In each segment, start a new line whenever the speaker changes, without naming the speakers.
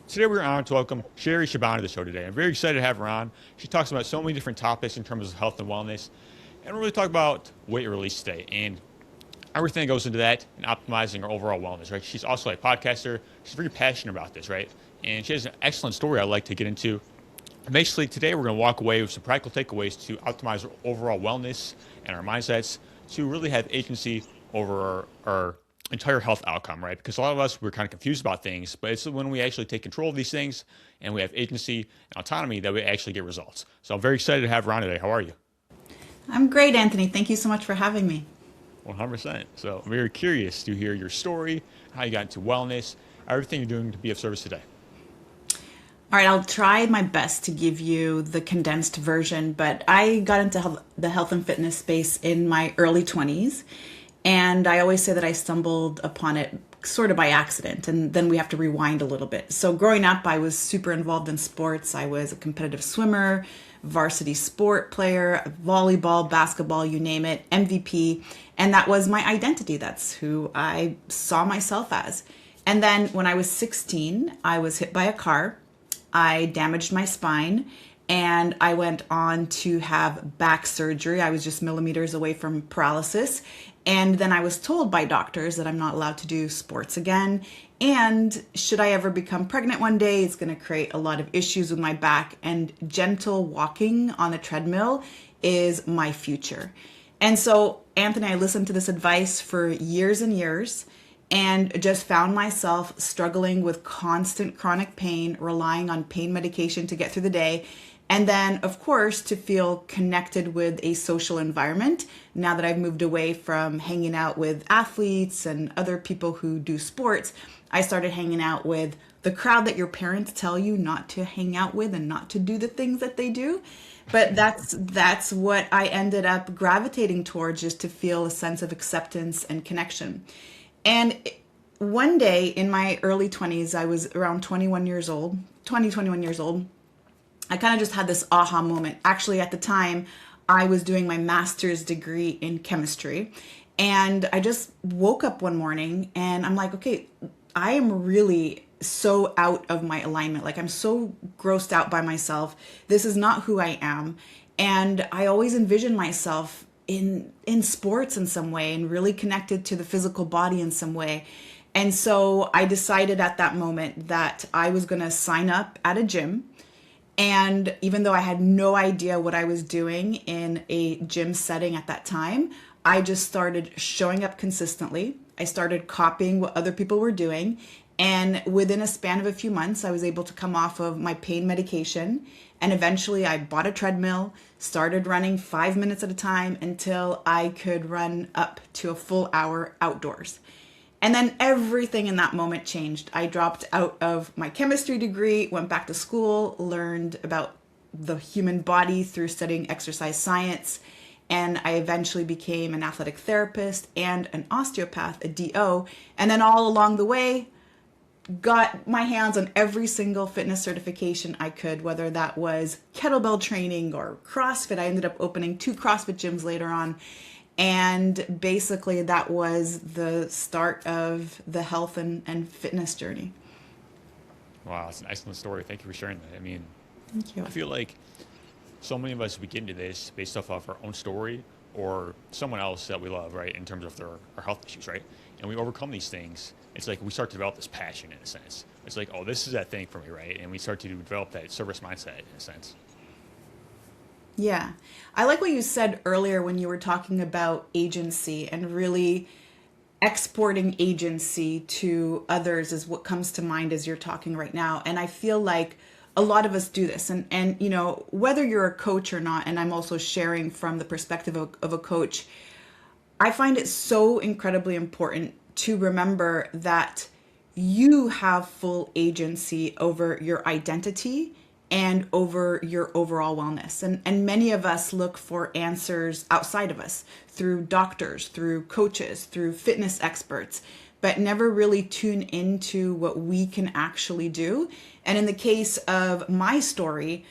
Today we're honored to welcome Shaban to the show today. I'm very excited to have her on. She talks about so many different topics in terms of health and wellness, and we're really talk about weight release today and everything that goes into that and optimizing her overall wellness, right? She's also a podcaster. She's very passionate about this, right? And she has an excellent story I'd like to get into. Basically, today we're going to walk away with some practical takeaways to optimize our overall wellness and our mindsets to really have agency over our entire health outcome, right? Because a lot of us, we're kind of confused about things, but it's when we actually take control of these things and we have agency and autonomy that we actually get results. So I'm very excited to have her on today. How are you?
I'm great, Anthony. Thank you so much for having me.
100%. So I'm very curious to hear your story, how you got into wellness, everything you're doing to be of service today.
All right, I'll try my best to give you the condensed version, but I got into the health and fitness space in my early 20s. And I always say that I stumbled upon it sort of by accident. And then we have to rewind a little bit. So growing up, I was super involved in sports. I was a competitive swimmer, varsity sport player, volleyball, basketball, you name it, MVP. And that was my identity. That's who I saw myself as. And then when I was 16, I was hit by a car. I damaged my spine and I went on to have back surgery. I was just millimeters away from paralysis. And then I was told by doctors that I'm not allowed to do sports again. And should I ever become pregnant one day, it's going to create a lot of issues with my back. And gentle walking on a treadmill is my future. And so, Anthony, I listened to this advice for years and years and just found myself struggling with constant chronic pain, relying on pain medication to get through the day. And then, of course, to feel connected with a social environment. Now that I've moved away from hanging out with athletes and other people who do sports, I started hanging out with the crowd that your parents tell you not to hang out with and not to do the things that they do. But that's what I ended up gravitating towards, just to feel a sense of acceptance and connection. And one day in my early 20s, I was around 21 years old, 21 years old. I kind of just had this aha moment. Actually, at the time, I was doing my master's degree in chemistry. And I just woke up one morning and I'm like, okay, I am really so out of my alignment. Like, I'm so grossed out by myself. This is not who I am. And I always envisioned myself in sports in some way and really connected to the physical body in some way. And so I decided at that moment that I was going to sign up at a gym. And even though I had no idea what I was doing in a gym setting at that time, I just started showing up consistently. I started copying what other people were doing. And within a span of a few months, I was able to come off of my pain medication. And eventually I bought a treadmill, started running 5 minutes at a time until I could run up to a full hour outdoors. And then everything in that moment changed. I dropped out of my chemistry degree, went back to school, learned about the human body through studying exercise science, and I eventually became an athletic therapist and an osteopath, a DO. And then all along the way, got my hands on every single fitness certification I could, whether that was kettlebell training or CrossFit. I ended up opening 2 CrossFit gyms later on. And basically that was the start of the health and fitness journey.
Wow, it's an excellent story. Thank you for sharing that. I mean,
Thank you.
I feel like so many of us, we get into this based off of our own story or someone else that we love, right, in terms of our health issues, right? And we overcome these things. It's like we start to develop this passion in a sense. It's like, oh, this is that thing for me, right? And we start to develop that service mindset in a sense.
Yeah. I like what you said earlier when you were talking about agency and really exporting agency to others is what comes to mind as you're talking right now. And I feel like a lot of us do this. And you know, whether you're a coach or not, and I'm also sharing from the perspective of a coach, I find it so incredibly important to remember that you have full agency over your identity and over your overall wellness. And many of us look for answers outside of us through doctors, through coaches, through fitness experts, but never really tune into what we can actually do. And in the case of my story,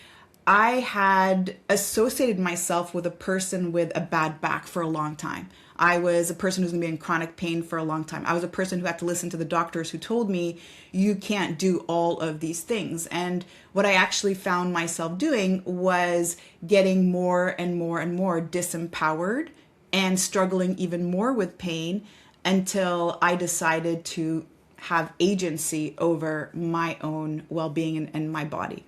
I had associated myself with a person with a bad back for a long time. I was a person who's going to be in chronic pain for a long time. I was a person who had to listen to the doctors who told me, you can't do all of these things. And what I actually found myself doing was getting more and more and more disempowered and struggling even more with pain until I decided to have agency over my own well-being and my body.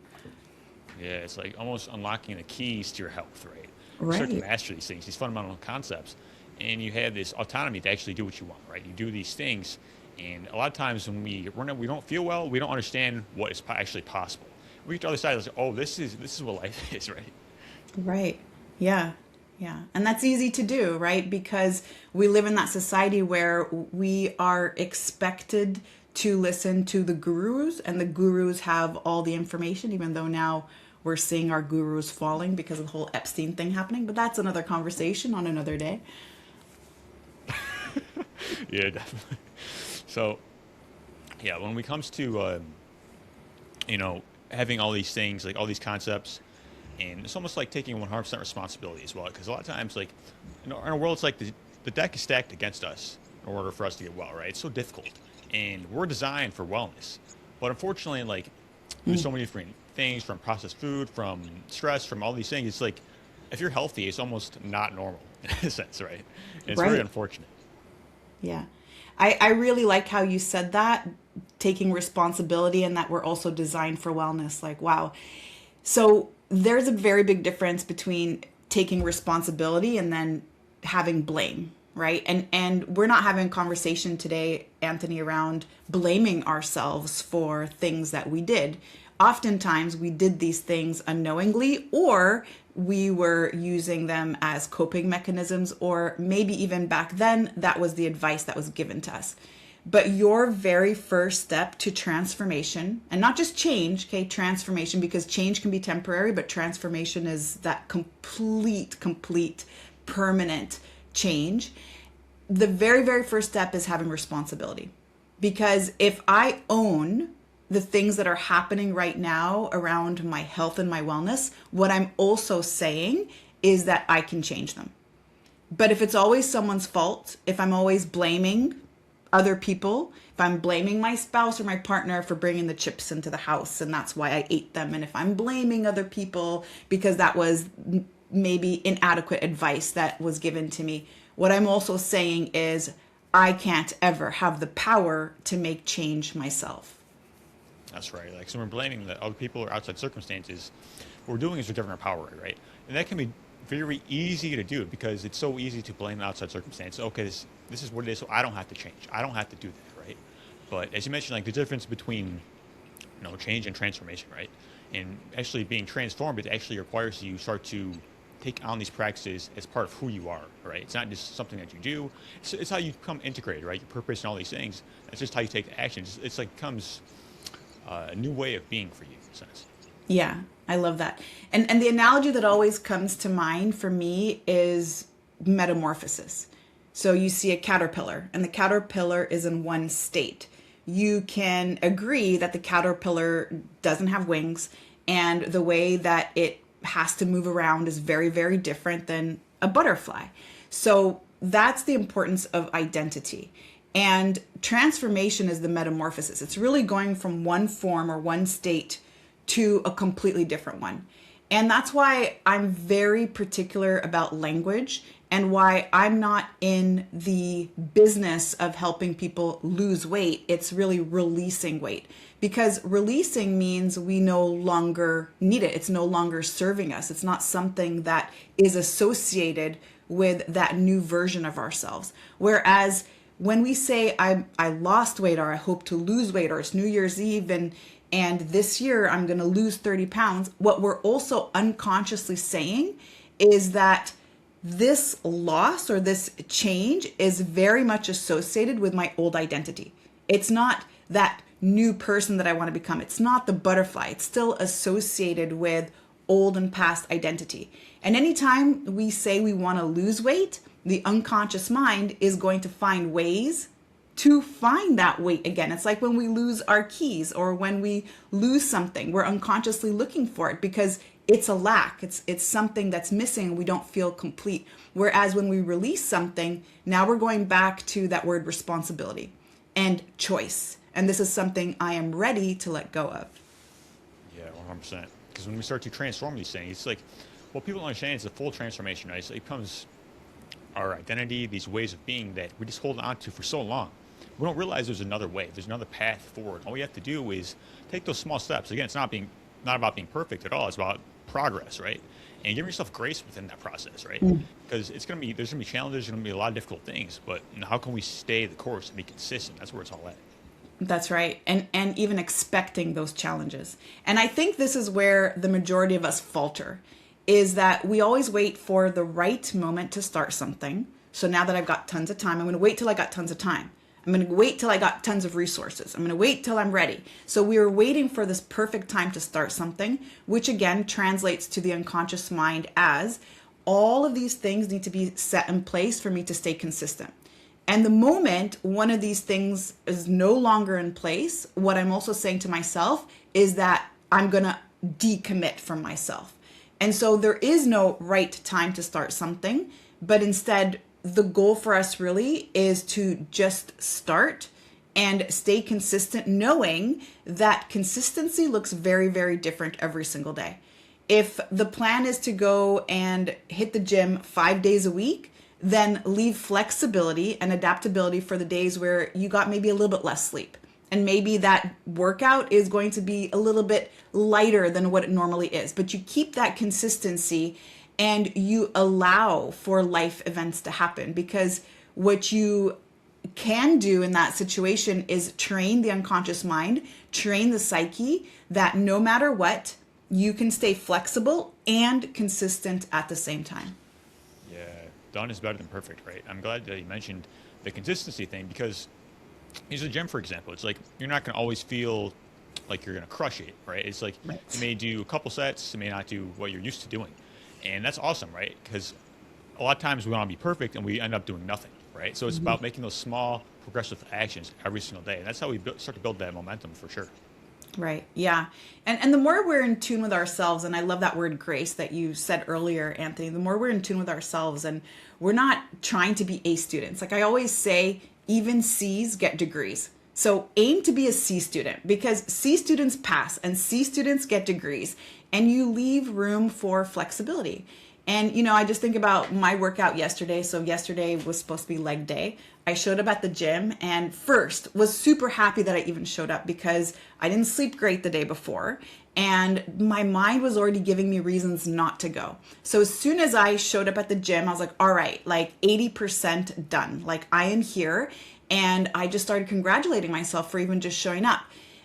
Yeah, it's like almost unlocking the keys to your health, right? You start to
Right.
master these things, these fundamental concepts, and you have this autonomy to actually do what you want, right? You do these things, and a lot of times when we don't feel well, we don't understand what is actually possible. We get to the other side, it's like, oh, this is what life is, right?
Right. Yeah. Yeah. And that's easy to do, right? Because we live in that society where we are expected to listen to the gurus, and the gurus have all the information, even though now we're seeing our gurus falling because of the whole Epstein thing happening. But that's another conversation on another day.
Yeah, definitely. So, yeah, when it comes to you know, having all these things, like all these concepts, and it's almost like taking 100% responsibility as well. Because a lot of times, like in a world, it's like the deck is stacked against us in order for us to get well, right? It's so difficult, and we're designed for wellness, but unfortunately, like there's so many different things from processed food, from stress, from all these things. It's like if you're healthy, it's almost not normal in a sense, right? And it's very
Right.
unfortunate.
Yeah. I really like how you said that, taking responsibility and that we're also designed for wellness. Like, wow. So there's a very big difference between taking responsibility and then having blame, right? And we're not having a conversation today, Anthony, around blaming ourselves for things that we did. Oftentimes we did these things unknowingly, or we were using them as coping mechanisms, or maybe even back then that was the advice that was given to us. But your very first step to transformation, and not just change, okay, transformation, because change can be temporary, but transformation is that complete, permanent change. The very, very first step is having responsibility. Because if I own the things that are happening right now around my health and my wellness, what I'm also saying is that I can change them. But if it's always someone's fault, if I'm always blaming other people, if I'm blaming my spouse or my partner for bringing the chips into the house and that's why I ate them, and if I'm blaming other people because that was maybe inadequate advice that was given to me, what I'm also saying is I can't ever have the power to make change myself.
That's right. Like, so we're blaming the other people or outside circumstances. What we're doing is we're giving our power away, right? And that can be very easy to do because it's so easy to blame the outside circumstances. Okay, this is what it is, so I don't have to change. I don't have to do that, right? But as you mentioned, like the difference between change and transformation, right? And actually being transformed, it actually requires you start to take on these practices as part of who you are, right? It's not just something that you do. It's how you become integrated, right? Your purpose and all these things. That's just how you take the action. It's like comes a new way of being for you, in a sense.
Yeah, I love that. And the analogy that always comes to mind for me is metamorphosis. So you see a caterpillar, and the caterpillar is in one state. You can agree that the caterpillar doesn't have wings, and the way that it has to move around is very, very different than a butterfly. So that's the importance of identity. And transformation is the metamorphosis. It's really going from one form or one state to a completely different one. And that's why I'm very particular about language and why I'm not in the business of helping people lose weight. It's really releasing weight, because releasing means we no longer need it. It's no longer serving us. It's not something that is associated with that new version of ourselves. Whereas when we say I lost weight, or I hope to lose weight, or it's New Year's Eve and this year I'm going to lose 30 pounds, what we're also unconsciously saying is that this loss or this change is very much associated with my old identity. It's not that new person that I want to become. It's not the butterfly. It's still associated with old and past identity. And anytime we say we want to lose weight, the unconscious mind is going to find ways to find that weight again. It's like when we lose our keys or when we lose something, we're unconsciously looking for it because it's a lack. It's something that's missing and we don't feel complete. Whereas when we release something, now we're going back to that word responsibility and choice. And this is something I am ready to let go of.
Yeah, 100%. Because when we start to transform these things, it's like, what people don't understand is the full transformation, right? So it becomes our identity, these ways of being that we just hold on to for so long. We don't realize there's another way, there's another path forward. All we have to do is take those small steps. Again, it's not about being perfect at all. It's about progress, right? And giving yourself grace within that process, right? Because there's gonna be challenges, there's gonna be a lot of difficult things, but how can we stay the course and be consistent? That's where it's all at.
That's right. And even expecting those challenges. And I think this is where the majority of us falter, is that we always wait for the right moment to start something. So now that I've got tons of time, I'm going to wait till I got tons of time. I'm going to wait till I got tons of resources. I'm going to wait till I'm ready. So we are waiting for this perfect time to start something, which again translates to the unconscious mind as all of these things need to be set in place for me to stay consistent. And the moment one of these things is no longer in place, what I'm also saying to myself is that I'm going to decommit from myself. And so there is no right time to start something, but instead the goal for us really is to just start and stay consistent, knowing that consistency looks very, very different every single day. If the plan is to go and hit the gym 5 days a week, then leave flexibility and adaptability for the days where you got maybe a little bit less sleep. And maybe that workout is going to be a little bit lighter than what it normally is. But you keep that consistency and you allow for life events to happen, because what you can do in that situation is train the unconscious mind, train the psyche that no matter what, you can stay flexible and consistent at the same time.
Yeah, done is better than perfect, right? I'm glad that you mentioned the consistency thing, because use the gym, for example. It's like you're not going to always feel like you're going to crush it, right? It's like
Right.
you may do a couple sets, you may not do what you're used to doing. And that's awesome, right? Because a lot of times we want to be perfect and we end up doing nothing, right? So it's about making those small progressive actions every single day. And that's how we start to build that momentum for sure.
Right. Yeah. And the more we're in tune with ourselves, and I love that word grace that you said earlier, Anthony, the more we're in tune with ourselves and we're not trying to be A students. Like I always say, even C's get degrees. So aim to be a C student, because C students pass and C students get degrees, and you leave room for flexibility. And, I just think about my workout yesterday. So yesterday was supposed to be leg day. I showed up at the gym and first was super happy that I even showed up, because I didn't sleep great the day before. And my mind was already giving me reasons not to go. So as soon as I showed up at the gym, I was like, all right, like 80% done. Like I am here. And I just started congratulating myself for even just showing up.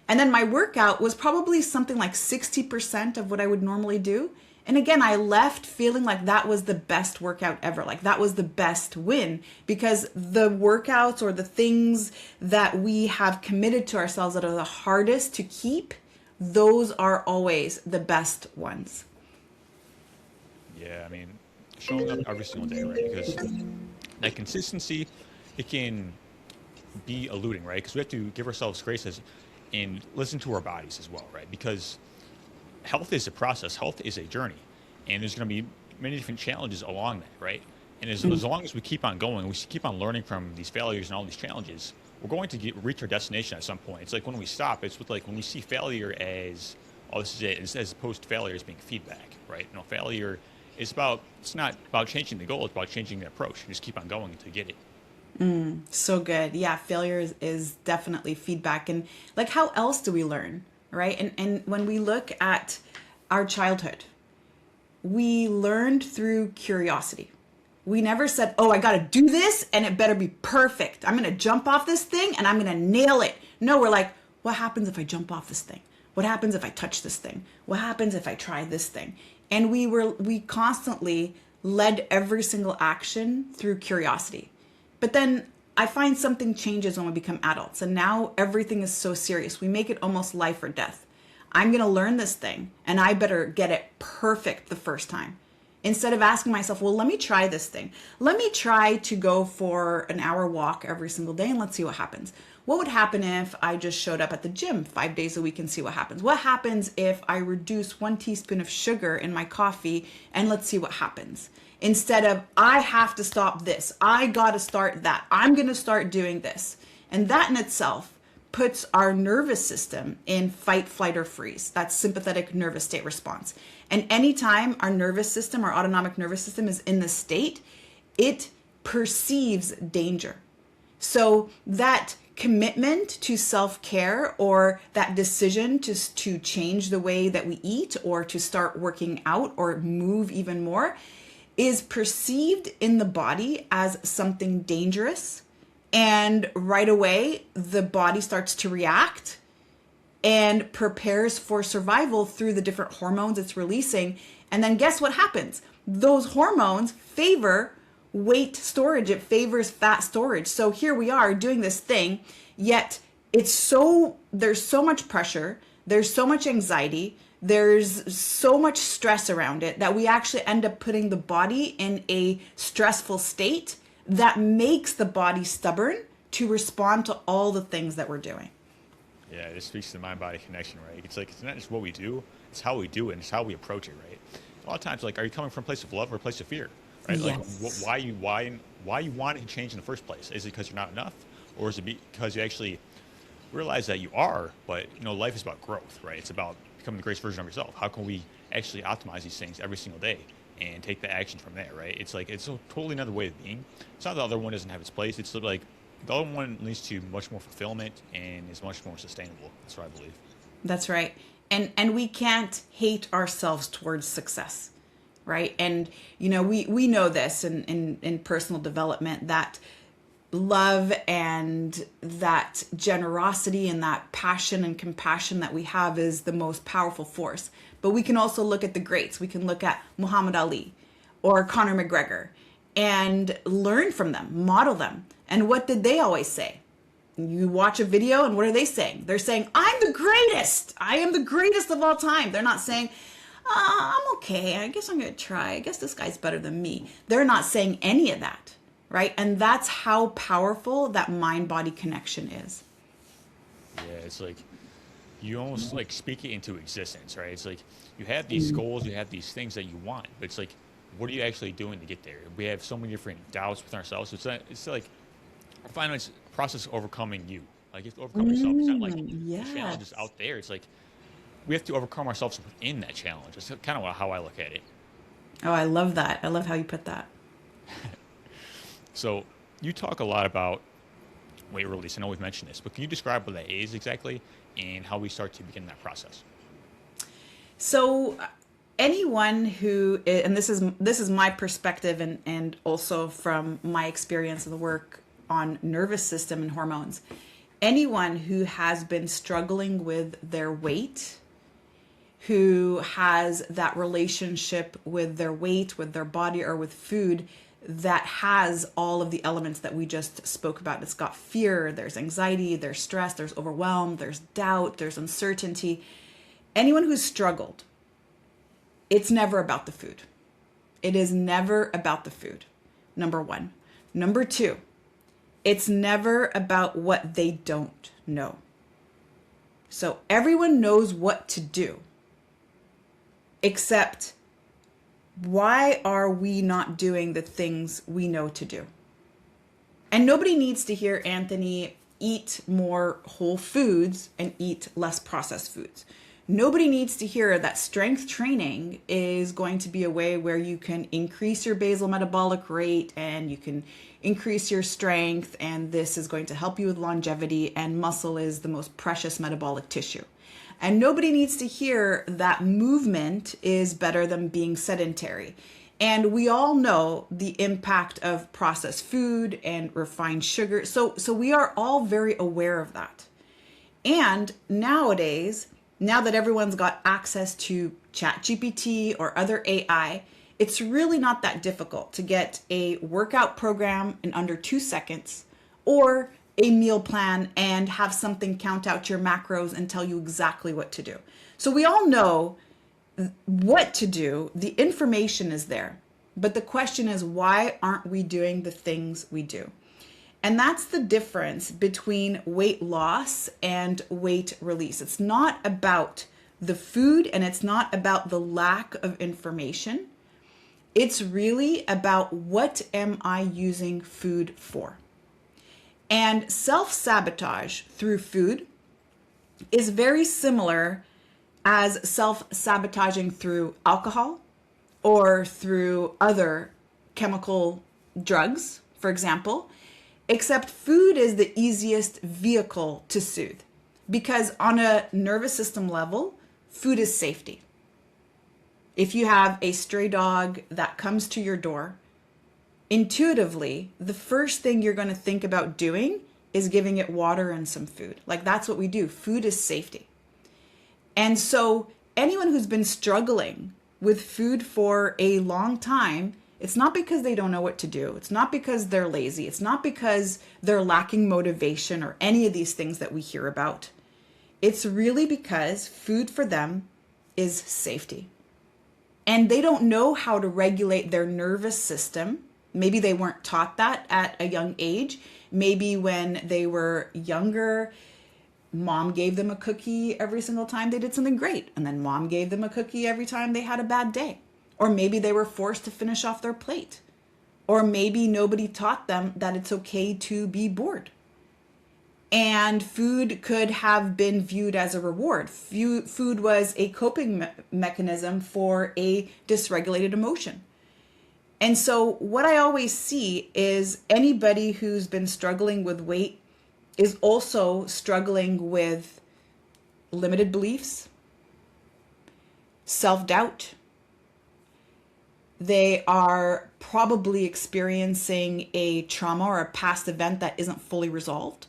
And then my workout was probably something like 60% of what I would normally do. And again, I left feeling like that was the best workout ever. Like that was the best win, because the workouts or the things that we have committed to ourselves that are the hardest to keep, those are always the best ones.
Yeah, I mean, showing up every single day, right? Because that consistency, it can be eluding, right? Because we have to give ourselves grace and listen to our bodies as well, right? Because health is a process, health is a journey, and there's going to be many different challenges along that, right? And as long as we keep on going, we keep on learning from these failures and all these challenges, we're going to reach our destination at some point. It's like when we stop, it's with like when we see failure as, oh, this is it, as opposed to failure as being feedback, right? Failure is it's not about changing the goal, it's about changing the approach. You just keep on going until you get it.
So good. Yeah, failure is definitely feedback. And like, how else do we learn, right? And when we look at our childhood, we learned through curiosity. We never said, oh, I got to do this and it better be perfect. I'm going to jump off this thing and I'm going to nail it. No, we're like, what happens if I jump off this thing? What happens if I touch this thing? What happens if I try this thing? And we constantly led every single action through curiosity. But then I find something changes when we become adults. And now everything is so serious. We make it almost life or death. I'm going to learn this thing and I better get it perfect the first time. Instead of asking myself, well, let me try this thing. Let me try to go for an hour walk every single day and let's see what happens. What would happen if I just showed up at the gym 5 days a week and see what happens? What happens if I reduce 1 teaspoon of sugar in my coffee and let's see what happens? Instead of, I have to stop this. I got to start that. I'm going to start doing this. And that in itself puts our nervous system in fight, flight, or freeze. That's sympathetic nervous state response. And anytime our nervous system, our autonomic nervous system is in this state, it perceives danger. So that commitment to self-care, or that decision to change the way that we eat or to start working out or move even more, is perceived in the body as something dangerous. And right away, the body starts to react and prepares for survival through the different hormones it's releasing. And then guess what happens? Those hormones favor weight storage. It favors fat storage. So here we are doing this thing, yet there's so much pressure, there's so much anxiety, there's so much stress around it that we actually end up putting the body in a stressful state that makes the body stubborn to respond to all the things that we're doing.
Yeah, this speaks to the mind-body connection, right? It's like, it's not just what we do, it's how we do it, and it's how we approach it, right? A lot of times, like, are you coming from a place of love or a place of fear, right?
Yes.
Like, why you want to change in the first place? Is it because you're not enough, or is it because you actually realize that you are? But life is about growth, right? It's about becoming the greatest version of yourself. How can we actually optimize these things every single day and take the action from there, right? It's like, it's a totally another way of being. It's not the other one doesn't have its place. It's like the other one leads to much more fulfillment and is much more sustainable. That's what I believe.
That's right. And we can't hate ourselves towards success, right? And we know this in personal development, that love and that generosity and that passion and compassion that we have is the most powerful force. But we can also look at the greats. We can look at Muhammad Ali or Conor McGregor and learn from them, model them. And what did they always say? You watch a video and what are they saying? They're saying, I'm the greatest. I am the greatest of all time. They're not saying, I'm okay. I guess I'm going to try. I guess this guy's better than me. They're not saying any of that, right? And that's how powerful that mind-body connection is.
Yeah, it's like you almost like speak it into existence, right? It's like you have these goals, you have these things that you want, but it's like, what are you actually doing to get there? We have so many different doubts within ourselves. It's like I find it's a process of overcoming you. Like you have to overcome yourself. It's not like the challenge is out there. It's like we have to overcome ourselves within that challenge. That's kind of how I look at it.
Oh, I love that. I love how you put that.
So you talk a lot about weight release. I know we've mentioned this, but can you describe what that is exactly and how we start to begin that process?
So anyone who, and this is my perspective and also from my experience of the work on nervous system and hormones, anyone who has been struggling with their weight, who has that relationship with their weight, with their body, or with food that has all of the elements that we just spoke about. It's got fear, there's anxiety, there's stress, there's overwhelm, there's doubt, there's uncertainty. Anyone who's struggled, it's never about the food. It is never about the food, number one. Number two, it's never about what they don't know. So everyone knows what to do, except why are we not doing the things we know to do? And nobody needs to hear, Anthony, eat more whole foods and eat less processed foods. Nobody needs to hear that strength training is going to be a way where you can increase your basal metabolic rate and you can increase your strength, and this is going to help you with longevity, and muscle is the most precious metabolic tissue. And nobody needs to hear that movement is better than being sedentary. And we all know the impact of processed food and refined sugar. So we are all very aware of that. And nowadays, now that everyone's got access to ChatGPT or other AI, it's really not that difficult to get a workout program in under 2 seconds or a meal plan and have something count out your macros and tell you exactly what to do. So we all know what to do, the information is there. But the question is, why aren't we doing the things we do? And that's the difference between weight loss and weight release. It's not about the food and it's not about the lack of information. It's really about what am I using food for? And self-sabotage through food is very similar as self-sabotaging through alcohol or through other chemical drugs, for example, except food is the easiest vehicle to soothe because on a nervous system level, food is safety. If you have a stray dog that comes to your door, intuitively, the first thing you're going to think about doing is giving it water and some food. Like that's what we do. Food is safety. And so anyone who's been struggling with food for a long time, it's not because they don't know what to do. It's not because they're lazy. It's not because they're lacking motivation or any of these things that we hear about. It's really because food for them is safety. And they don't know how to regulate their nervous system. Maybe they weren't taught that at a young age. Maybe when they were younger, mom gave them a cookie every single time they did something great. And then mom gave them a cookie every time they had a bad day. Or maybe they were forced to finish off their plate. Or maybe nobody taught them that it's okay to be bored. And food could have been viewed as a reward. Food was a coping mechanism for a dysregulated emotion. And so what I always see is anybody who's been struggling with weight is also struggling with limited beliefs, self-doubt. They are probably experiencing a trauma or a past event that isn't fully resolved.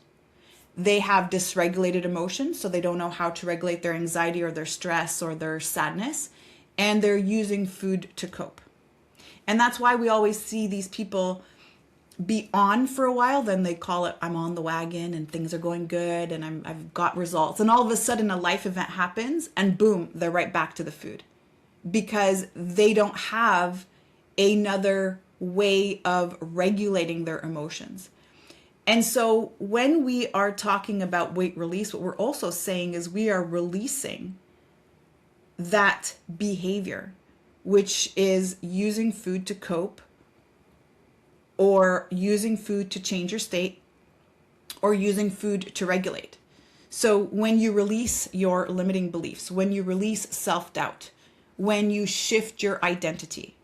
They have dysregulated emotions, so they don't know how to regulate their anxiety or their stress or their sadness, and they're using food to cope. And that's why we always see these people be on for a while, then they call it, I'm on the wagon and things are going good and I've got results. And all of a sudden a life event happens and boom, they're right back to the food because they don't have another way of regulating their emotions. And so when we are talking about weight release, what we're also saying is we are releasing that behavior, which is using food to cope or using food to change your state or using food to regulate. So when you release your limiting beliefs, when you release self-doubt, when you shift your identity,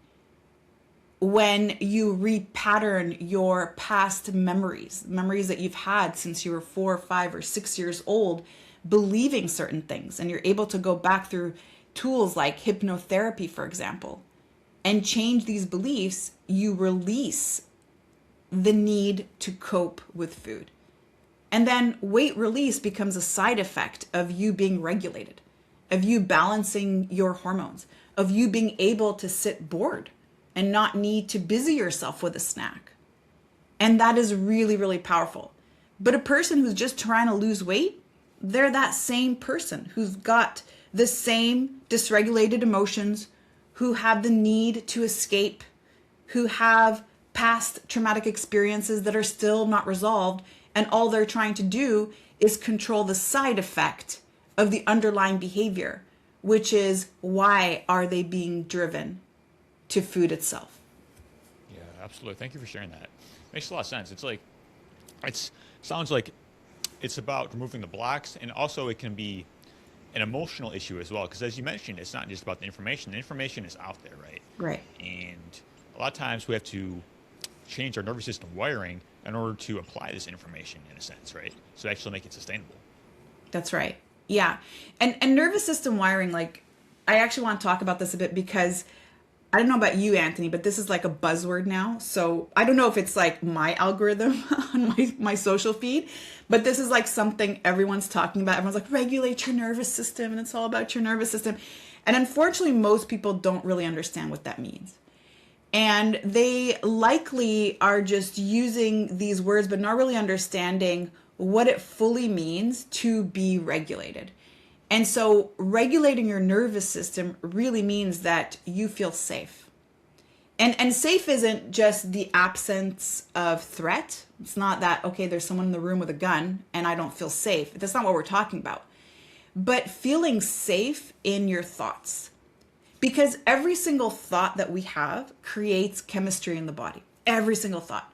when you repattern your past memories that you've had since you were 4, 5, or 6 years old, believing certain things, and you're able to go back through tools like hypnotherapy, for example, and change these beliefs, you release the need to cope with food. And then weight release becomes a side effect of you being regulated, of you balancing your hormones, of you being able to sit bored and not need to busy yourself with a snack. And that is really, really powerful. But a person who's just trying to lose weight, they're that same person who's got the same dysregulated emotions, who have the need to escape, who have past traumatic experiences that are still not resolved, and all they're trying to do is control the side effect of the underlying behavior, which is why are they being driven to food itself.
Yeah, absolutely. Thank you for sharing that. Makes a lot of sense. It's like, it sounds like it's about removing the blocks, and also it can be an emotional issue as well. Because as you mentioned, it's not just about the information. The information is out there, right?
Right.
And a lot of times we have to change our nervous system wiring in order to apply this information in a sense, right? So actually make it sustainable.
That's right. Yeah. And nervous system wiring, like, I actually want to talk about this a bit because I don't know about you, Anthony, but this is like a buzzword now. So I don't know if it's like my algorithm on my social feed, but this is like something everyone's talking about. Everyone's like, regulate your nervous system, and it's all about your nervous system. And unfortunately, most people don't really understand what that means. And they likely are just using these words, but not really understanding what it fully means to be regulated. And so regulating your nervous system really means that you feel safe. And safe isn't just the absence of threat. It's not that, okay, there's someone in the room with a gun and I don't feel safe. That's not what we're talking about. But feeling safe in your thoughts. Because every single thought that we have creates chemistry in the body. Every single thought.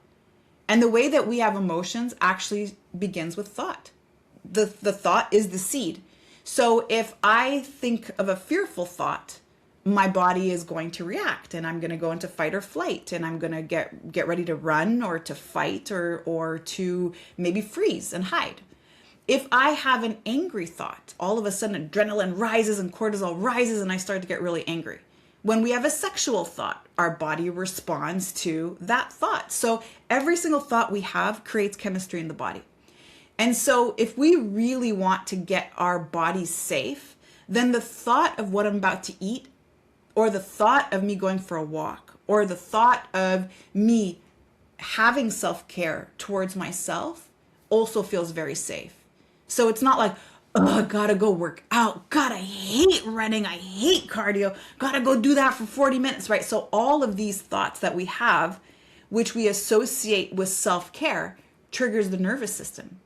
And the way that we have emotions actually begins with thought. The thought is the seed. So if I think of a fearful thought, my body is going to react and I'm going to go into fight or flight, and I'm going to get ready to run or to fight or to maybe freeze and hide. If I have an angry thought, all of a sudden adrenaline rises and cortisol rises and I start to get really angry. When we have a sexual thought, our body responds to that thought. So every single thought we have creates chemistry in the body. And so if we really want to get our bodies safe, then the thought of what I'm about to eat, or the thought of me going for a walk, or the thought of me having self-care towards myself also feels very safe. So it's not like, oh, I gotta go work out. God, I hate running. I hate cardio. Gotta go do that for 40 minutes, right? So all of these thoughts that we have, which we associate with self-care, triggers the nervous system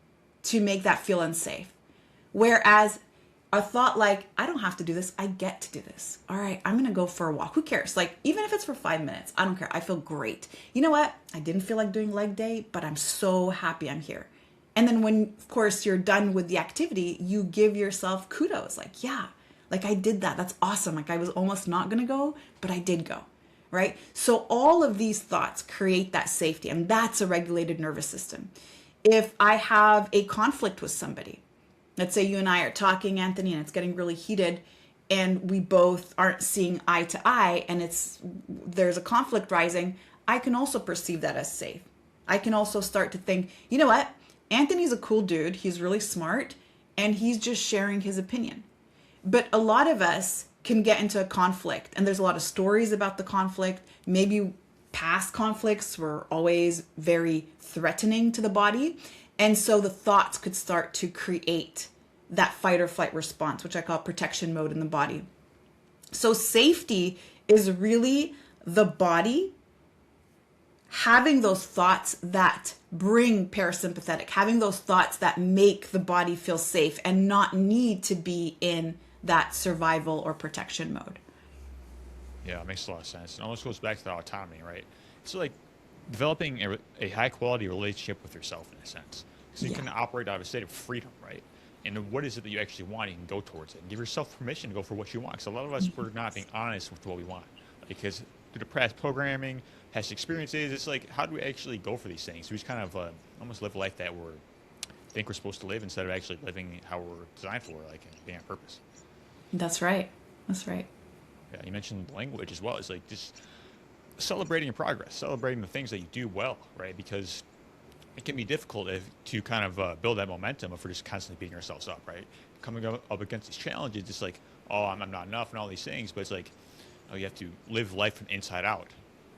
to make that feel unsafe. Whereas a thought like, I don't have to do this, I get to do this. All right, I'm gonna go for a walk. Who cares? Like, even if it's for 5 minutes, I don't care. I feel great. You know what? I didn't feel like doing leg day, but I'm so happy I'm here. And then when, of course, you're done with the activity, you give yourself kudos. Like, yeah, like I did that. That's awesome. Like I was almost not gonna go, but I did go, right? So all of these thoughts create that safety, and that's a regulated nervous system. If I have a conflict with somebody, let's say you and I are talking, Anthony, and it's getting really heated, and we both aren't seeing eye to eye, and there's a conflict rising, I can also perceive that as safe. I can also start to think, you know what? Anthony's a cool dude. He's really smart, and he's just sharing his opinion. But a lot of us can get into a conflict, and there's a lot of stories about the conflict. Maybe past conflicts were always very threatening to the body. And so the thoughts could start to create that fight or flight response, which I call protection mode in the body. So safety is really the body having those thoughts that bring parasympathetic, having those thoughts that make the body feel safe and not need to be in that survival or protection mode.
Yeah, it makes a lot of sense. It almost goes back to the autonomy, right? It's like developing a high quality relationship with yourself in a sense. So you
Yeah.
can operate out of a state of freedom, right? And what is it that you actually want? You can go towards it and give yourself permission to go for what you want. Because a lot of us, we're not being honest with what we want. Because through the past programming, past experiences, it's like, how do we actually go for these things? We just kind of almost live life that we think we're supposed to live instead of actually living how we're designed for, like being on purpose.
That's right. That's right.
Yeah, you mentioned language as well. It's like just celebrating your progress, celebrating the things that you do well, right? Because it can be difficult to kind of build that momentum if we're just constantly beating ourselves up, right? Coming up against these challenges, it's like, oh, I'm not enough and all these things, but it's like, oh, you have to live life from inside out,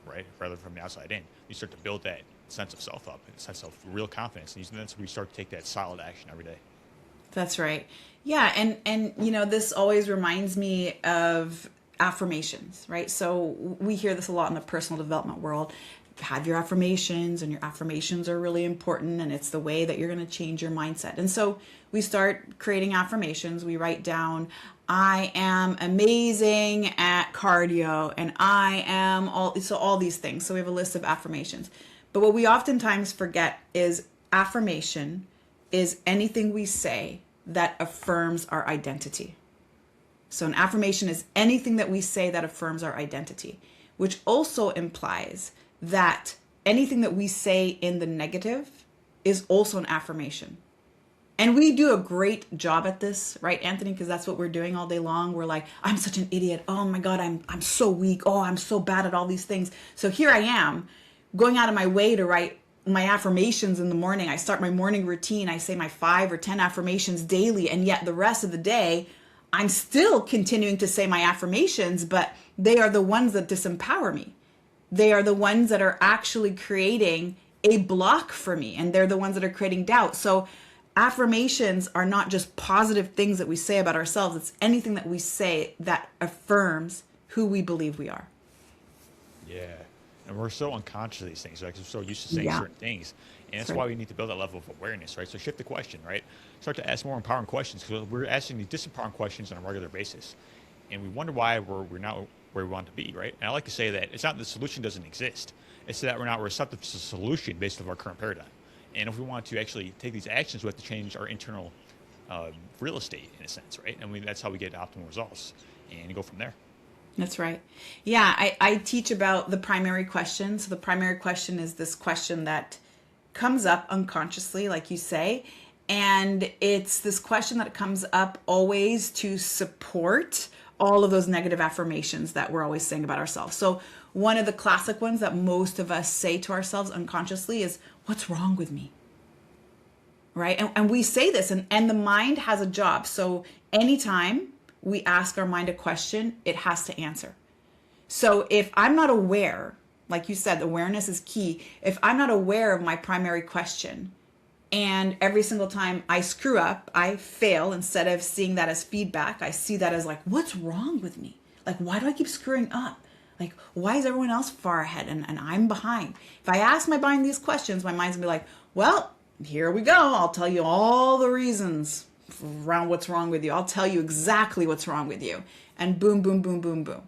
right? Rather than from the outside in. You start to build that sense of self up, a sense of real confidence, and that's when we start to take that solid action every day.
That's right. Yeah, and this always reminds me of affirmations, right? So we hear this a lot in the personal development world. Have your affirmations, and your affirmations are really important, and it's the way that you're going to change your mindset. And so we start creating affirmations. We write down, I am amazing at cardio, and I am all these things. So we have a list of affirmations. But what we oftentimes forget is affirmation is anything we say that affirms our identity. So an affirmation is anything that we say that affirms our identity, which also implies that anything that we say in the negative is also an affirmation. And we do a great job at this, right, Anthony? Because that's what we're doing all day long. We're like, I'm such an idiot. Oh my God, I'm so weak. Oh, I'm so bad at all these things. So here I am going out of my way to write my affirmations in the morning. I start my morning routine. I say my 5 or 10 affirmations daily. And yet the rest of the day, I'm still continuing to say my affirmations, but they are the ones that disempower me. They are the ones that are actually creating a block for me. And they're the ones that are creating doubt. So Affirmations are not just positive things that we say about ourselves, it's anything that we say that affirms who we believe we are.
Yeah. And we're so unconscious of these things, right? 'Cause we're so used to saying
Yeah,
certain things. And
that's
that's
right.
why we need to build that level of awareness, right? So shift the question, right? Start to ask more empowering questions because we're asking these disempowering questions on a regular basis. And we wonder why we're not where we want to be, right? And I like to say that it's not the solution doesn't exist. It's that we're not receptive to the solution based on our current paradigm. And if we want to actually take these actions, we have to change our internal real estate in a sense, right? And that's how we get optimal results and you go from there.
That's right. Yeah, I teach about the primary question. So the primary question is this question that comes up unconsciously, like you say. And it's this question that comes up always to support all of those negative affirmations that we're always saying about ourselves. So one of the classic ones that most of us say to ourselves unconsciously is, what's wrong with me? Right? And we say this, and the mind has a job. So anytime we ask our mind a question, it has to answer. So if I'm not aware, like you said, awareness is key. If I'm not aware of my primary question, and every single time I screw up, I fail, instead of seeing that as feedback, I see that as like, what's wrong with me? Like, why do I keep screwing up? Like, why is everyone else far ahead and I'm behind? If I ask my mind these questions, my mind's gonna be like, well, here we go. I'll tell you all the reasons around what's wrong with you. I'll tell you exactly what's wrong with you. And boom, boom, boom, boom, boom.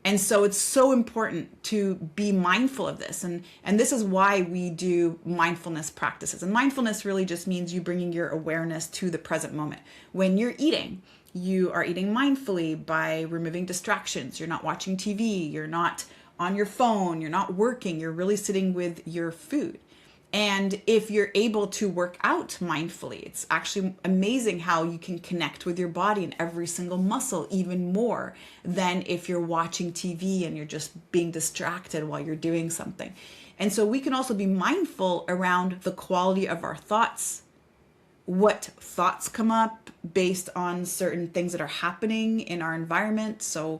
And so it's so important to be mindful of this. And this is why we do mindfulness practices. And mindfulness really just means you bringing your awareness to the present moment. When you're eating, you are eating mindfully by removing distractions. You're not watching TV, you're not on your phone, you're not working, you're really sitting with your food. And if you're able to work out mindfully, it's actually amazing how you can connect with your body and every single muscle even more than if you're watching TV and you're just being distracted while you're doing something. And so we can also be mindful around the quality of our thoughts, what thoughts come up based on certain things that are happening in our environment. So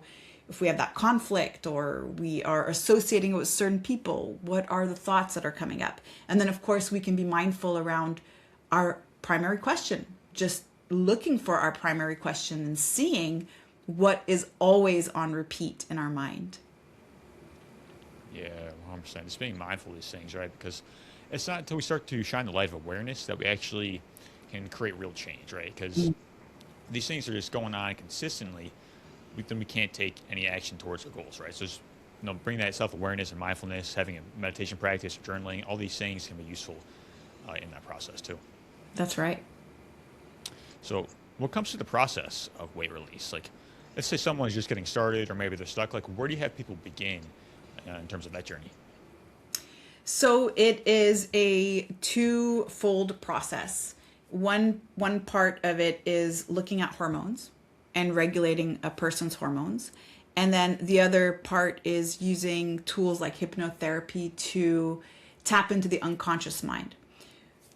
if we have that conflict or we are associating it with certain people, what are the thoughts that are coming up? And then, of course, we can be mindful around our primary question, just looking for our primary question and seeing what is always on repeat in our mind.
Yeah, 100%. Just being mindful of these things, right? Because it's not until we start to shine the light of awareness that we actually can create real change, right? Because these things are just going on consistently, then we can't take any action towards our goals, right? So just, bring that self-awareness and mindfulness, having a meditation practice, journaling, all these things can be useful in that process too.
That's right.
So what comes to the process of weight release? Like, let's say someone's just getting started or maybe they're stuck. Like, where do you have people begin in terms of that journey?
So it is a twofold process. One part of it is looking at hormones and regulating a person's hormones. And then the other part is using tools like hypnotherapy to tap into the unconscious mind.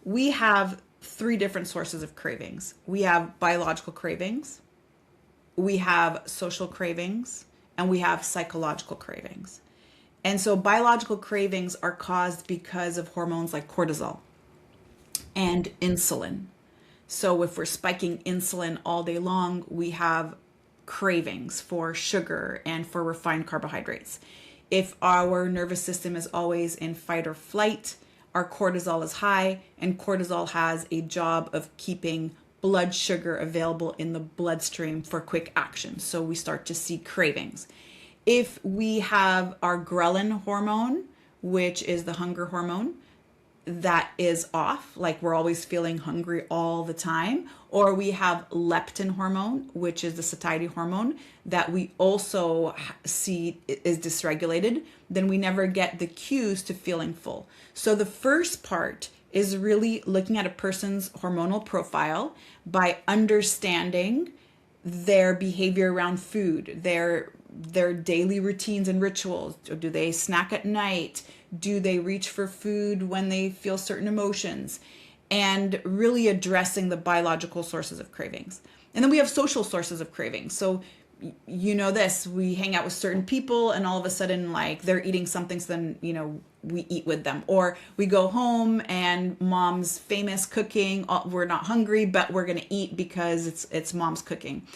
We have three different sources of cravings. We have biological cravings, we have social cravings, and we have psychological cravings. And so biological cravings are caused because of hormones like cortisol and insulin. So if we're spiking insulin all day long, we have cravings for sugar and for refined carbohydrates. If our nervous system is always in fight or flight, our cortisol is high, and cortisol has a job of keeping blood sugar available in the bloodstream for quick action. So we start to see cravings. If we have our ghrelin hormone, which is the hunger hormone, that is off, like we're always feeling hungry all the time, or we have leptin hormone, which is the satiety hormone that we also see is dysregulated, then we never get the cues to feeling full. So the first part is really looking at a person's hormonal profile by understanding their behavior around food, their daily routines and rituals. Do they snack at night? Do they reach for food when they feel certain emotions? And really addressing the biological sources of cravings. And then we have social sources of cravings. So you know this, we hang out with certain people and all of a sudden like they're eating something, so then we eat with them, or we go home and mom's famous cooking, we're not hungry but we're going to eat because it's mom's cooking.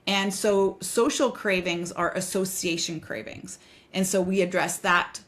And so social cravings are association cravings, and so we address that.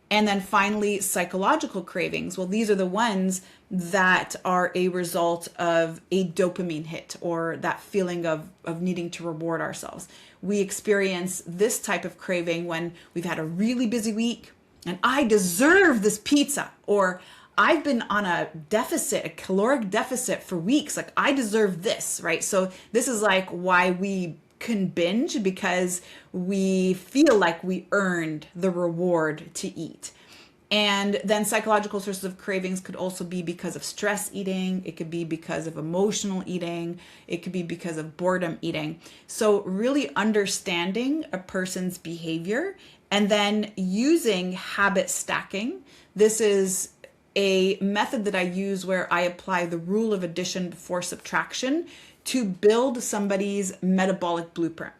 And then finally, psychological cravings. Well, these are the ones that are a result of a dopamine hit, or that feeling of needing to reward ourselves. We experience this type of craving when we've had a really busy week and I deserve this pizza, or I've been on a deficit, a caloric deficit for weeks. Like, I deserve this, right? So this is like why we can binge, because we feel like we earned the reward to eat. And then psychological sources of cravings could also be because of stress eating. It could be because of emotional eating. It could be because of boredom eating. So really understanding a person's behavior and then using habit stacking. This is a method that I use where I apply the rule of addition before subtraction to build somebody's metabolic blueprint.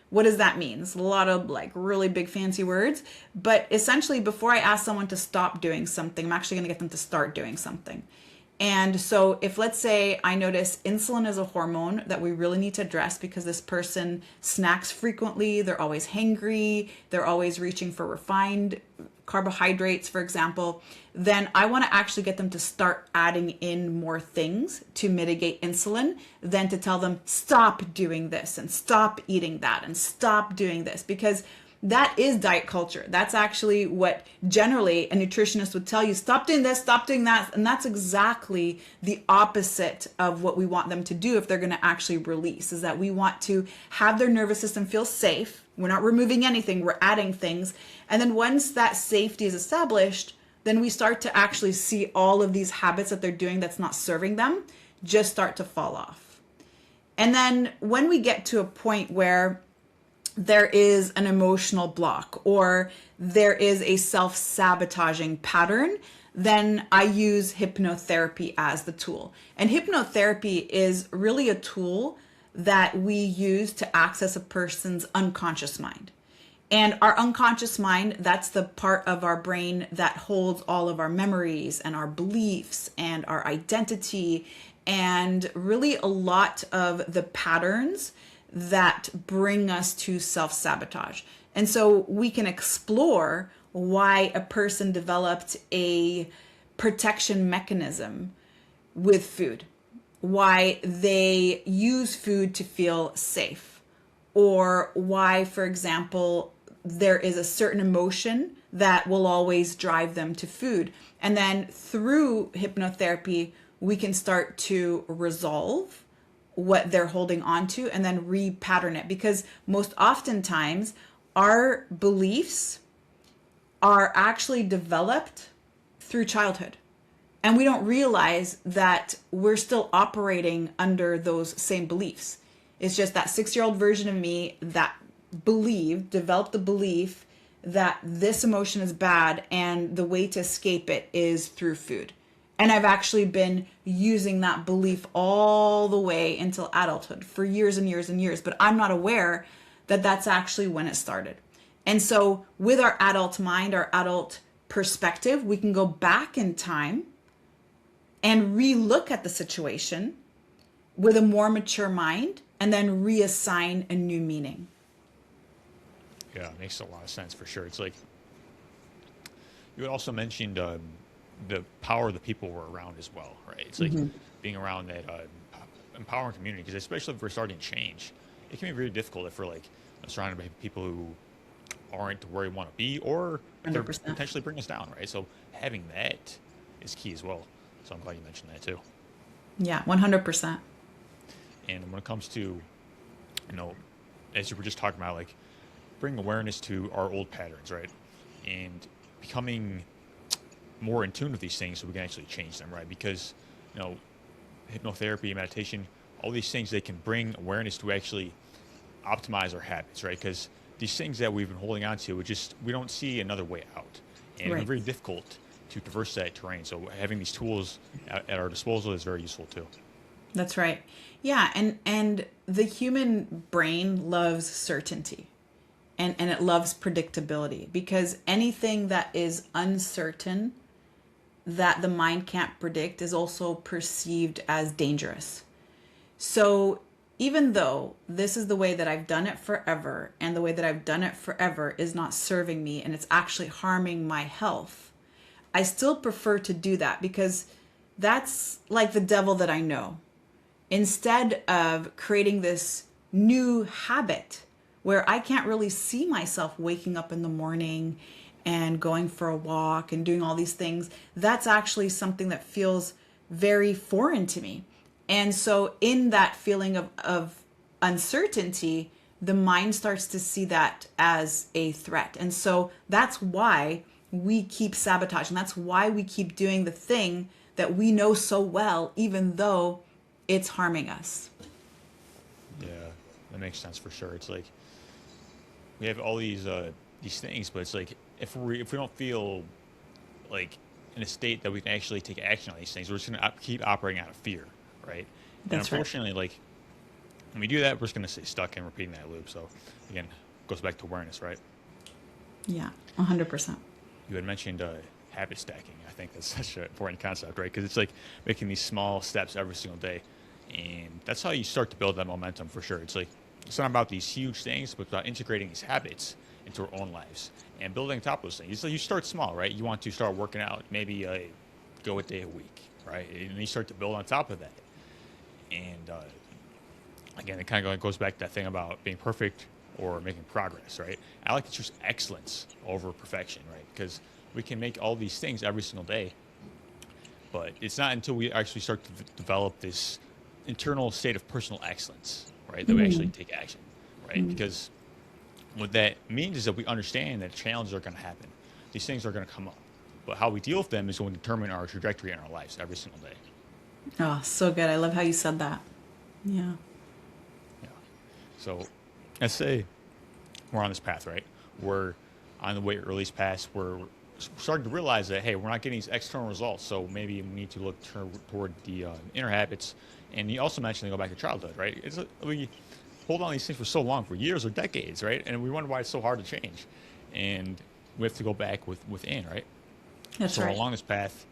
What does that mean? It's a lot of like really big fancy words, but essentially before I ask someone to stop doing something, I'm actually going to get them to start doing something. And so if, let's say, I notice insulin is a hormone that we really need to address because this person snacks frequently, they're always hangry, they're always reaching for refined carbohydrates, for example, then I want to actually get them to start adding in more things to mitigate insulin than to tell them stop doing this and stop eating that and stop doing this, because that is diet culture. That's actually what generally a nutritionist would tell you: stop doing this, stop doing that. And that's exactly the opposite of what we want them to do if they're going to actually release, is that we want to have their nervous system feel safe. We're not removing anything, we're adding things. And then once that safety is established, then we start to actually see all of these habits that they're doing that's not serving them just start to fall off. And then when we get to a point where there is an emotional block or there is a self-sabotaging pattern, then I use hypnotherapy as the tool. And hypnotherapy is really a tool that we use to access a person's unconscious mind. And our unconscious mind, that's the part of our brain that holds all of our memories and our beliefs and our identity, and really a lot of the patterns that bring us to self-sabotage. And so we can explore why a person developed a protection mechanism with food, why they use food to feel safe, or why, for example, there is a certain emotion that will always drive them to food. And then through hypnotherapy, we can start to resolve what they're holding on to and then repattern it, because most oftentimes our beliefs are actually developed through childhood, and we don't realize that we're still operating under those same beliefs. It's just that 6-year-old version of me that developed the belief that this emotion is bad and the way to escape it is through food. And I've actually been using that belief all the way until adulthood for years and years and years, but I'm not aware that that's actually when it started. And so with our adult mind, our adult perspective, we can go back in time and re-look at the situation with a more mature mind and then reassign a new meaning.
Yeah, it makes a lot of sense for sure. It's like you had also mentioned the power of the people we're around as well, right? It's like being around that empowering community, because especially if we're starting to change, it can be very difficult if we're like surrounded by people who aren't where we want to be, or they're
100%.
potentially bring us down, right? So having that is key as well. So I'm glad you mentioned that too.
Yeah, 100%.
And when it comes to, as you were just talking about, like bring awareness to our old patterns, right? And becoming more in tune with these things so we can actually change them, right? Because, hypnotherapy, meditation, all these things, they can bring awareness to actually optimize our habits, right? Because these things that we've been holding on to, we don't see another way out. And
Right.
it's very difficult to traverse that terrain. So having these tools at our disposal is very useful too.
That's right. Yeah, and the human brain loves certainty. And it loves predictability because anything that is uncertain that the mind can't predict is also perceived as dangerous. So even though this is the way that I've done it forever and the way that I've done it forever is not serving me and it's actually harming my health, I still prefer to do that because that's like the devil that I know. Instead of creating this new habit where I can't really see myself waking up in the morning and going for a walk and doing all these things, that's actually something that feels very foreign to me. And so, in that feeling of uncertainty, the mind starts to see that as a threat. And so, that's why we keep sabotaging. That's why we keep doing the thing that we know so well, even though it's harming us.
Yeah, that makes sense for sure. It's like we have all these things, but it's like if we don't feel like in a state that we can actually take action on these things, we're just gonna keep operating out of fear, right? And
That's right.
unfortunately, like when we do that, we're just gonna stay stuck in repeating that loop. So again, goes back to awareness, right?
Yeah, 100%.
You had mentioned habit stacking. I think that's such an important concept, right? Because it's like making these small steps every single day, and that's how you start to build that momentum for sure. It's like it's not about these huge things, but about integrating these habits into our own lives and building on top of those things. So you start small, right? You want to start working out, maybe go a day a week, right? And you start to build on top of that. And again, it kind of goes back to that thing about being perfect or making progress, right? I like to choose excellence over perfection, right? Because we can make all these things every single day, but it's not until we actually start to develop this internal state of personal excellence, right, that we actually take action, right? Because what that means is that we understand that challenges are going to happen. These things are going to come up. But how we deal with them is going to determine our trajectory in our lives every single day.
Oh, so good. I love how you said that. Yeah.
Yeah. So let's say we're on this path, right? We're on the weight release path. We're starting to realize that, hey, we're not getting these external results. So maybe we need to look toward the inner habits. And you also mentioned to go back to childhood, right? We hold on to these things for so long, for years or decades, right? And we wonder why it's so hard to change. And we have to go back within, right?
That's
So
right.
along this path,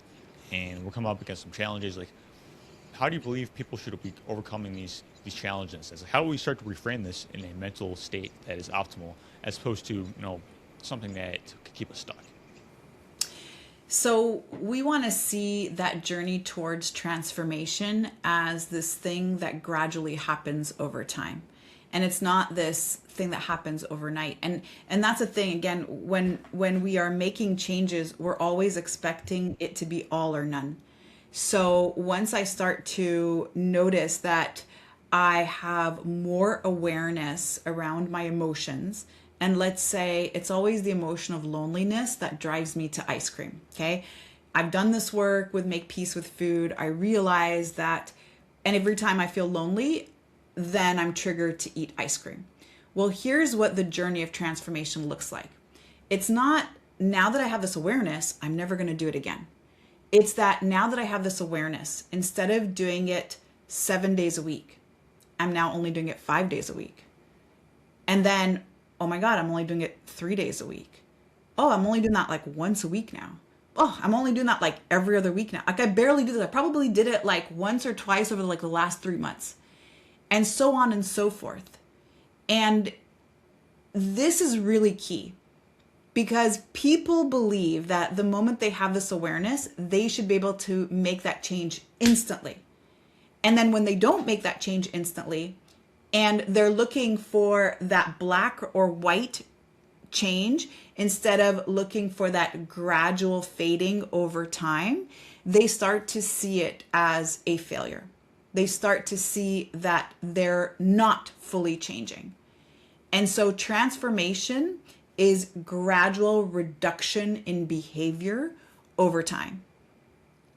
and we're coming up against some challenges. Like, how do you believe people should be overcoming these challenges? As how do we start to reframe this in a mental state that is optimal, as opposed to something that could keep us stuck?
So we want to see that journey towards transformation as this thing that gradually happens over time. And it's not this thing that happens overnight. And that's the thing again, when we are making changes, we're always expecting it to be all or none. So once I start to notice that I have more awareness around my emotions, and let's say it's always the emotion of loneliness that drives me to ice cream. Okay. I've done this work with Make Peace with Food. I realize that, and every time I feel lonely, then I'm triggered to eat ice cream. Well, here's what the journey of transformation looks like. It's not now that I have this awareness, I'm never going to do it again. It's that now that I have this awareness, instead of doing it 7 days a week, I'm now only doing it 5 days a week. And then, oh my God, I'm only doing it 3 days a week. Oh, I'm only doing that like once a week now. Oh, I'm only doing that like every other week now. Like I barely do that. I probably did it like once or twice over like the last 3 months, and so on and so forth. And this is really key because people believe that the moment they have this awareness, they should be able to make that change instantly. And then when they don't make that change instantly and they're looking for that black or white change instead of looking for that gradual fading over time, they start to see it as a failure. They start to see that they're not fully changing. And so transformation is gradual reduction in behavior over time.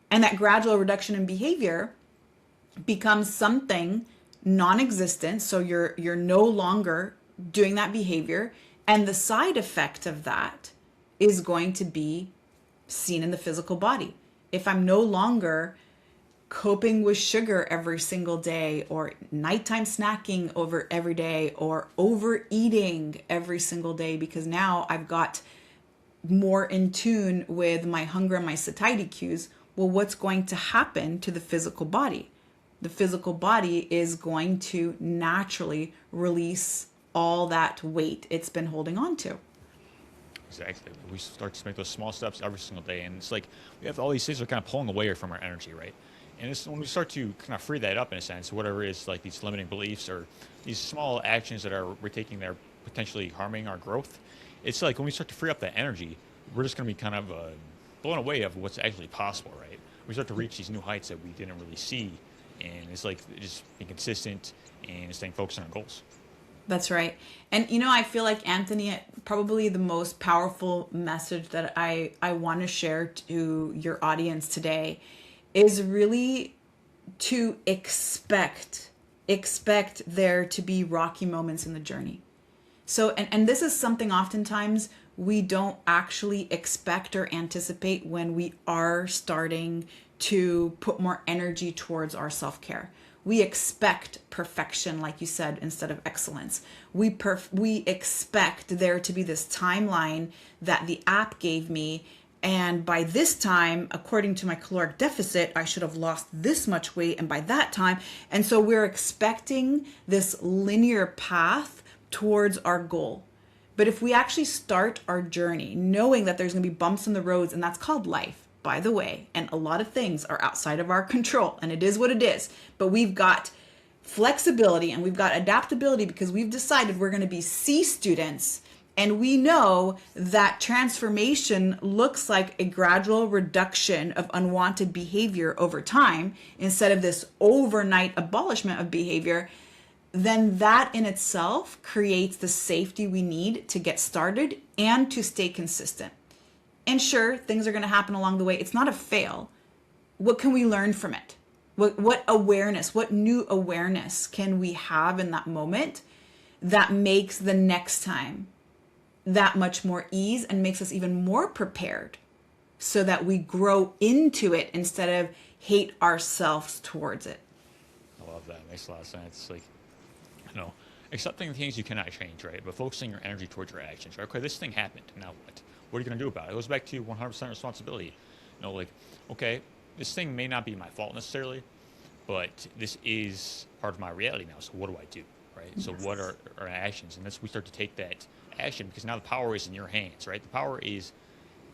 And that gradual reduction in behavior becomes something non-existent. So you're no longer doing that behavior. And the side effect of that is going to be seen in the physical body. If I'm no longer coping with sugar every single day, or nighttime snacking over every day, or overeating every single day, because now I've got more in tune with my hunger and my satiety cues. Well, what's going to happen to the physical body? The physical body is going to naturally release all that weight it's been holding on to.
Exactly. We start to make those small steps every single day, and it's like we have all these things that are kind of pulling away from our energy, right? And it's when we start to kind of free that up in a sense, whatever it is, like these limiting beliefs or these small actions that are we're taking that are potentially harming our growth. It's like when we start to free up that energy, we're just going to be kind of blown away of what's actually possible, right? We start to reach these new heights that we didn't really see, and it's like just being consistent and staying focused on our goals.
That's right. And I feel like, Anthony, probably the most powerful message that I want to share to your audience today is really to expect there to be rocky moments in the journey. So, and this is something oftentimes we don't actually expect or anticipate when we are starting to put more energy towards our self-care. We expect perfection, like you said, instead of excellence. We expect there to be this timeline that the app gave me, and by this time, according to my caloric deficit, I should have lost this much weight, and by that time, and so we're expecting this linear path towards our goal. But if we actually start our journey knowing that there's going to be bumps in the roads, and that's called life, by the way, and a lot of things are outside of our control, and it is what it is. But we've got flexibility and we've got adaptability because we've decided we're going to be C students, and we know that transformation looks like a gradual reduction of unwanted behavior over time instead of this overnight abolishment of behavior. Then that in itself creates the safety we need to get started and to stay consistent. And sure, things are going to happen along the way. It's not a fail. What can we learn from it? What awareness, what new awareness can we have in that moment that makes the next time that much more ease and makes us even more prepared so that we grow into it instead of hate ourselves towards it?
I love that. It makes a lot of sense. Like, accepting the things you cannot change, right? But focusing your energy towards your actions, right? Okay, this thing happened. Now what? What are you going to do about it? It goes back to 100% responsibility. Like, okay, this thing may not be my fault necessarily, but this is part of my reality now. So what do I do, right? So what are our actions? And that's we start to take that action because now the power is in your hands, right? The power is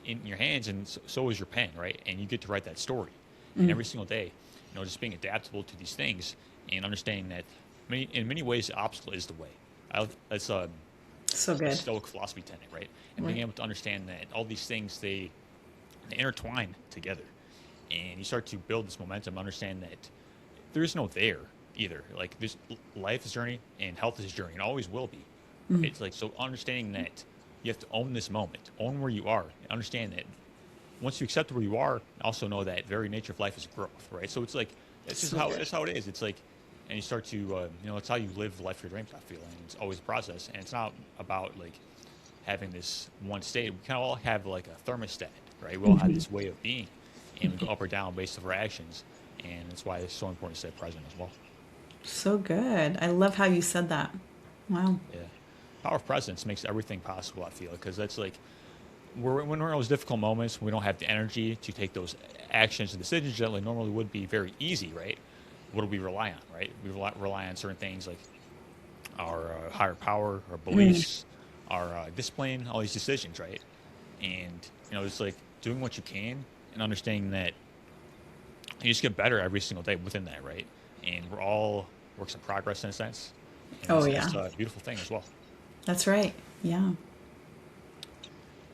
in your hands, and so is your pen, right? And you get to write that story. And every single day, just being adaptable to these things and understanding that in many ways the obstacle is the way. It's
So
a
good.
Stoic philosophy tenet, right? And being able to understand that all these things they intertwine together, and you start to build this momentum. Understand that there is no there either. Like this life is a journey and health is a journey, and always will be. Right? It's like so understanding that you have to own this moment, own where you are, and understand that once you accept where you are, also know that very nature of life is growth, right? So it's like that's just
So
how
good.
that's how it is. It's like, and you start to it's how you live the life of your dreams. I feel, and it's always a process, and it's not about like having this one state. We kind of all have like a thermostat, right? We all have this way of being, and we go up or down based on our actions, and that's why it's so important to stay present as well.
So good. I love how you said that. Wow.
Yeah, power of presence makes everything possible. I feel because that's like when we're in those difficult moments, we don't have the energy to take those actions and decisions that normally would be very easy, right? What do we rely on, right? We rely on certain things like our higher power, our beliefs, our discipline, all these decisions, right? And it's like doing what you can and understanding that you just get better every single day within that, right? And we're all works in progress in a sense, and
Oh,
that's
yeah.
a beautiful thing as well.
That's right. Yeah.
In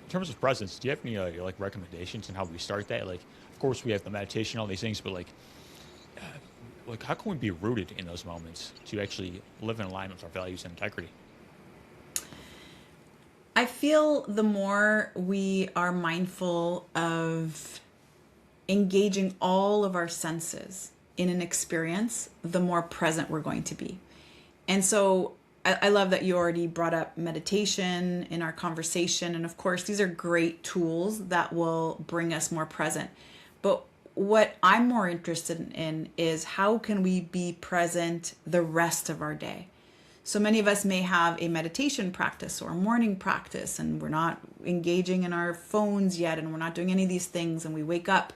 terms of presence, do you have any like recommendations on how we start that? Like, of course, we have the meditation, all these things, but like how can we be rooted in those moments to actually live in alignment with our values and integrity?
I feel the more we are mindful of engaging all of our senses in an experience, the more present we're going to be. And so I love that you already brought up meditation in our conversation. And of course, these are great tools that will bring us more present. But what I'm more interested in is how can we be present the rest of our day? So many of us may have a meditation practice or a morning practice, and we're not engaging in our phones yet, and we're not doing any of these things. And we wake up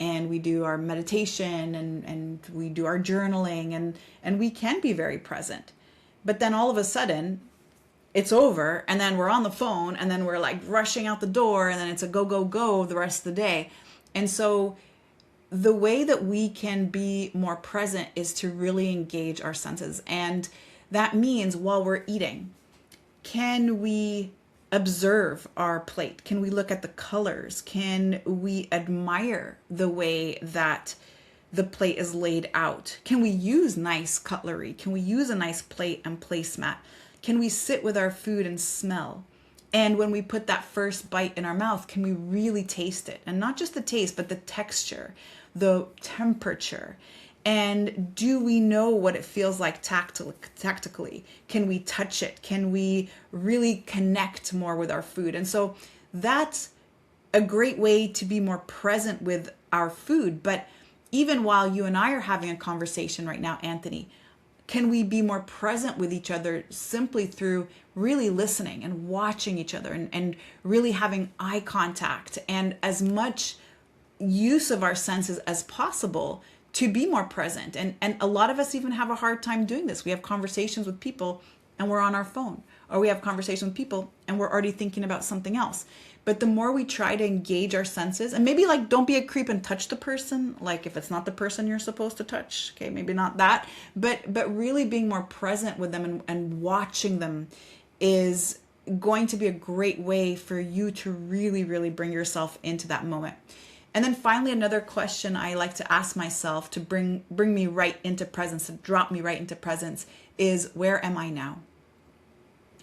and we do our meditation and we do our journaling, and we can be very present. But then all of a sudden, it's over, and then we're on the phone, and then we're like rushing out the door, and then it's a go, go, go the rest of the day. And so the way that we can be more present is to really engage our senses. And that means while we're eating, can we observe our plate? Can we look at the colors? Can we admire the way that the plate is laid out? Can we use nice cutlery? Can we use a nice plate and placemat? Can we sit with our food and smell? And when we put that first bite in our mouth, can we really taste it? And not just the taste, but the texture, the temperature. And do we know what it feels like tactically? Can we touch it? Can we really connect more with our food? And so that's a great way to be more present with our food. But even while you and I are having a conversation right now, Anthony, can we be more present with each other simply through really listening and watching each other and really having eye contact and as much use of our senses as possible to be more present. And a lot of us even have a hard time doing this. We have conversations with people and we're on our phone, or we have conversations with people and we're already thinking about something else. But the more we try to engage our senses, and maybe like don't be a creep and touch the person, like if it's not the person you're supposed to touch, okay, maybe not that, but really being more present with them and watching them is going to be a great way for you to really, really bring yourself into that moment. And then finally, another question I like to ask myself to bring me right into presence, to drop me right into presence, is where am I now?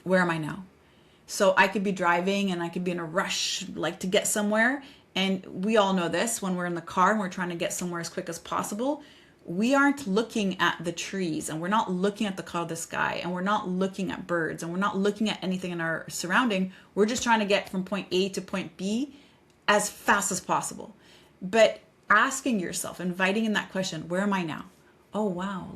Where am I now? So I could be driving and I could be in a rush, like to get somewhere. And we all know this, when we're in the car and we're trying to get somewhere as quick as possible, we aren't looking at the trees and we're not looking at the color of the sky and we're not looking at birds and we're not looking at anything in our surrounding. We're just trying to get from point A to point B as fast as possible. But asking yourself, inviting in that question, where am I now? Oh, wow.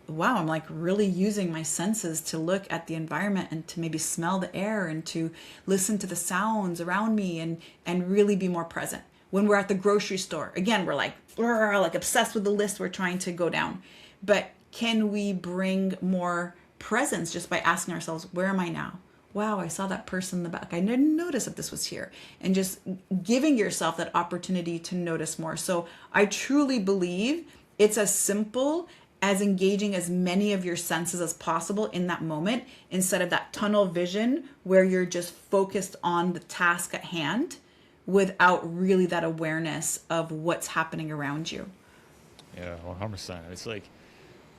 Wow, I'm like really using my senses to look at the environment and to maybe smell the air and to listen to the sounds around me and really be more present. When we're at the grocery store, again, we're like obsessed with the list we're trying to go down. But can we bring more presence just by asking ourselves, where am I now? Wow, I saw that person in the back. I didn't notice that this was here. And just giving yourself that opportunity to notice more. So I truly believe it's as simple as engaging as many of your senses as possible in that moment, instead of that tunnel vision where you're just focused on the task at hand without really that awareness of what's happening around you.
Yeah, 100%. It's like,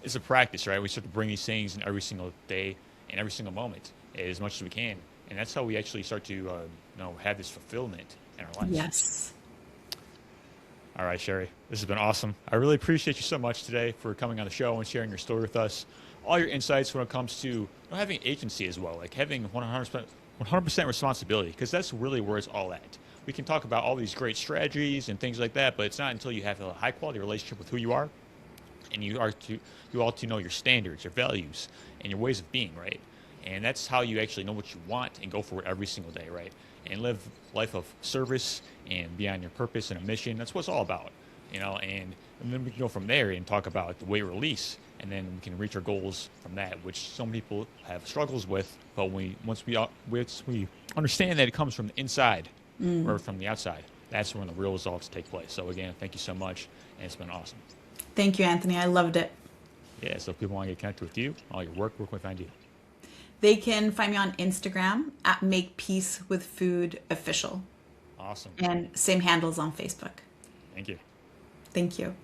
it's a practice, right? We start to bring these things in every single day and every single moment as much as we can. And that's how we actually start to, have this fulfillment in our lives.
Yes.
All right, Sherry, this has been awesome. I really appreciate you so much today for coming on the show and sharing your story with us. All your insights when it comes to having agency as well, like having 100% responsibility, because that's really where it's all at. We can talk about all these great strategies and things like that, but it's not until you have a high quality relationship with who you are, and you all to know your standards, your values, and your ways of being, right? And that's how you actually know what you want and go for it every single day, right? And live life of service and be on your purpose and a mission. That's what it's all about, and then we can go from there and talk about the weight release, and then we can reach our goals from that, which some people have struggles with. But once we understand that it comes from the inside or from the outside, that's when the real results take place. So again, thank you so much, and it's been awesome.
Thank you, Anthony. I loved it.
Yeah, so if people want to get connected with you, all your work, where can we find you?
They can find me on Instagram at Make Peace with Food Official.
Awesome.
And same handles on Facebook.
Thank you.
Thank you.